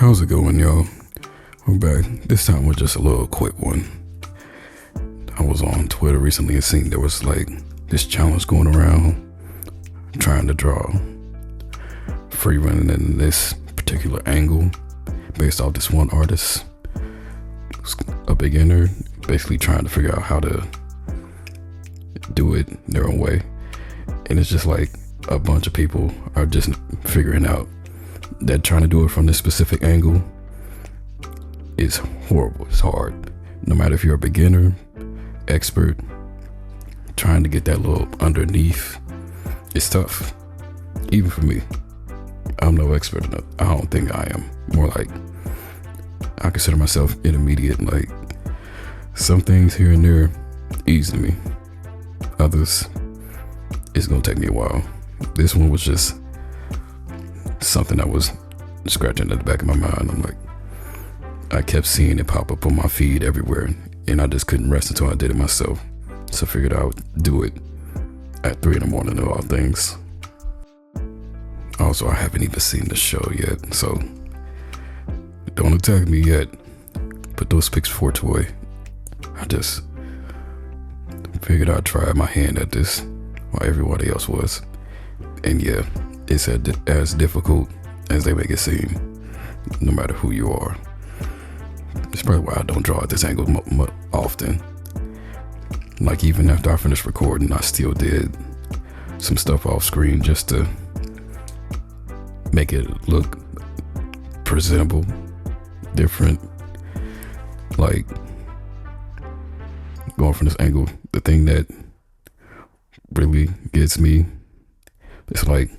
How's it going, y'all? We're back. This time with just a little quick one. I was on Twitter recently and seen there was like this challenge going around trying to draw Frieren in this particular angle based off this one artist, a beginner, basically trying to figure out how to do it their own way. And it's just like a bunch of people are just figuring out that trying to do it from this specific angle is horrible. It's hard. No matter if you're a beginner, expert, trying to get that little underneath, it's tough. Even for me. I'm no expert enough. I don't think I am. More like, I consider myself intermediate. Like, some things here and there, easy to me. Others, it's gonna take me a while. This one was just something I was scratching at the back of my mind. I'm like, I kept seeing it pop up on my feed everywhere, and I just couldn't rest until I did it myself. So I figured I would do it at 3 a.m. of all things. Also, I haven't even seen the show yet, so don't attack me yet. Put those pics forth away. I just figured I'd try my hand at this while everybody else was. And yeah, it's as difficult as they make it seem, no matter who you are. It's probably why I don't draw at this angle often. Like, even after I finished recording, I still did some stuff off screen just to make it look presentable, different. Like, going from this angle, the thing that really gets me, it's like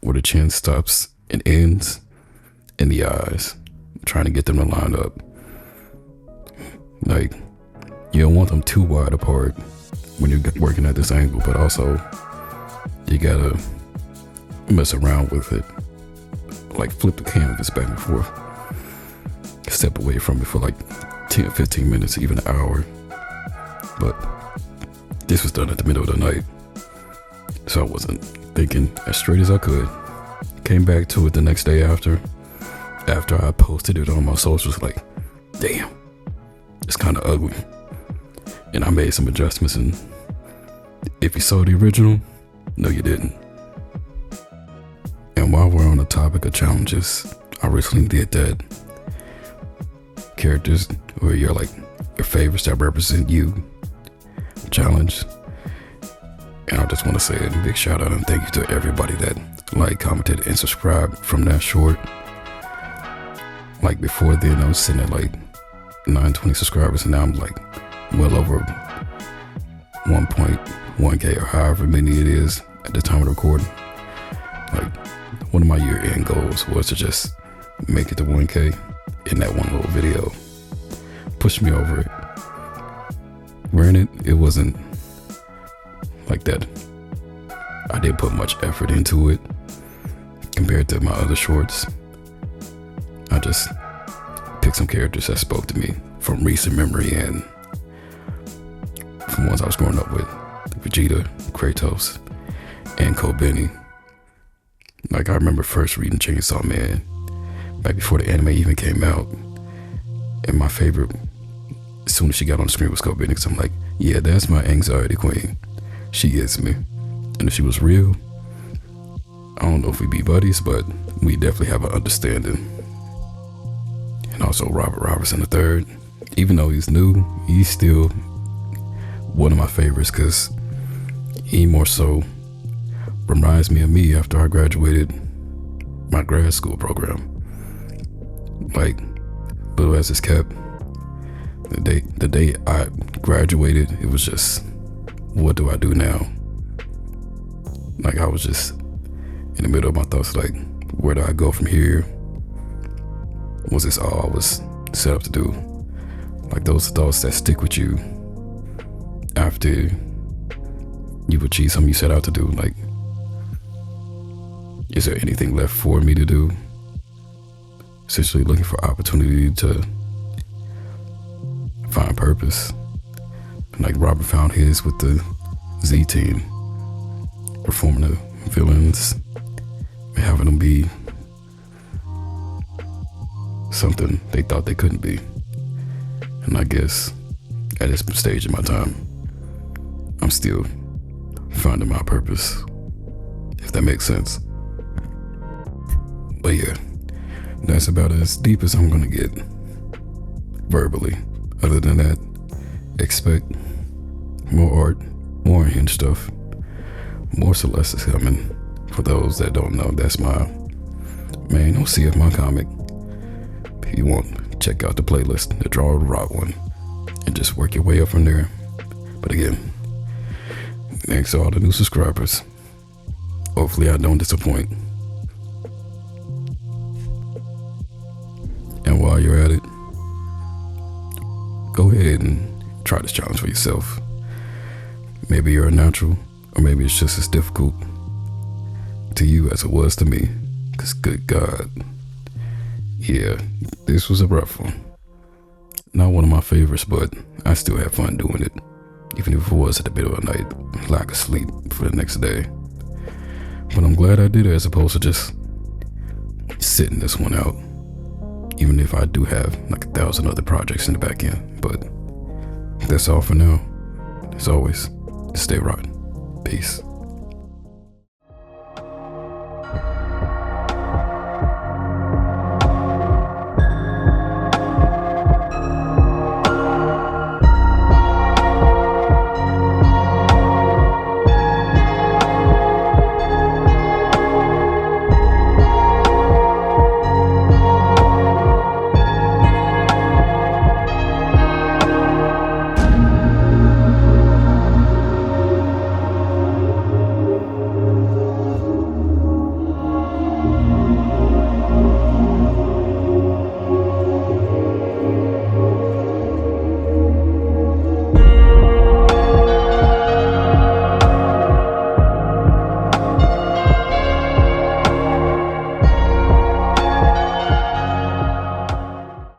where the chin stops and ends in the eyes, trying to get them to line up. Like, you don't want them too wide apart when you're working at this angle, but also you gotta mess around with it. Like, flip the canvas back and forth. Step away from it for like 10, 15 minutes, even an hour. But this was done at the middle of the night, so I wasn't thinking as straight as I could. Came back to it the next day after I posted it on my socials, like, damn, it's kind of ugly. And I made some adjustments, and if you saw the original, no you didn't. And while we're on the topic of challenges, I recently did that characters where you're like your favorites that represent you challenge. And I just want to say a big shout out and thank you to everybody that liked, commented, and subscribed from that short. Like, before then, I was sitting at like 920 subscribers, and now I'm like well over 1.1k or however many it is at the time of recording. Like, one of my year-end goals was to just make it to 1k in that one little video. Pushed me over it. Granted, it wasn't like that. I didn't put much effort into it compared to my other shorts. I just picked some characters that spoke to me from recent memory and from ones I was growing up with. Vegeta, Kratos, and Kobeni. Like, I remember first reading Chainsaw Man back before the anime even came out. And my favorite, as soon as she got on the screen, was Kobeni, because I'm like, yeah, that's my anxiety queen. She gets me. And if she was real, I don't know if we'd be buddies, but we definitely have an understanding. And also Robert Robertson III, even though he's new, he's still one of my favorites, because he more so reminds me of me after I graduated my grad school program. Like, little as it's kept, the day I graduated, it was just, what do I do now? Like, I was just in the middle of my thoughts, like, where do I go from here? Was this all I was set up to do? Like, those thoughts that stick with you after you've achieved something you set out to do. Like, is there anything left for me to do? Essentially looking for opportunity to find purpose. Like, Robert found his with the Z team, performing the villains, having them be something they thought they couldn't be. And I guess at this stage in my time, I'm still finding my purpose, if that makes sense. But yeah, that's about as deep as I'm gonna get verbally. Other than that, expect more art, more unhinged stuff, more Celeste is coming. For those that don't know, that's my main OC of my comic. If you want, check out the playlist, the Draw the Rock one, and just work your way up from there. But again, thanks to all the new subscribers. Hopefully I don't disappoint. And while you're at it, go ahead and try this challenge for yourself. Maybe you're a natural, or maybe it's just as difficult to you as it was to me. Because good God, yeah, this was a rough one. Not one of my favorites, but I still had fun doing it. Even if it was at the middle of the night, lack of sleep for the next day. But I'm glad I did it as opposed to just sitting this one out. Even if I do have like 1,000 other projects in the back end. But that's all for now. As always, stay rotten. Peace.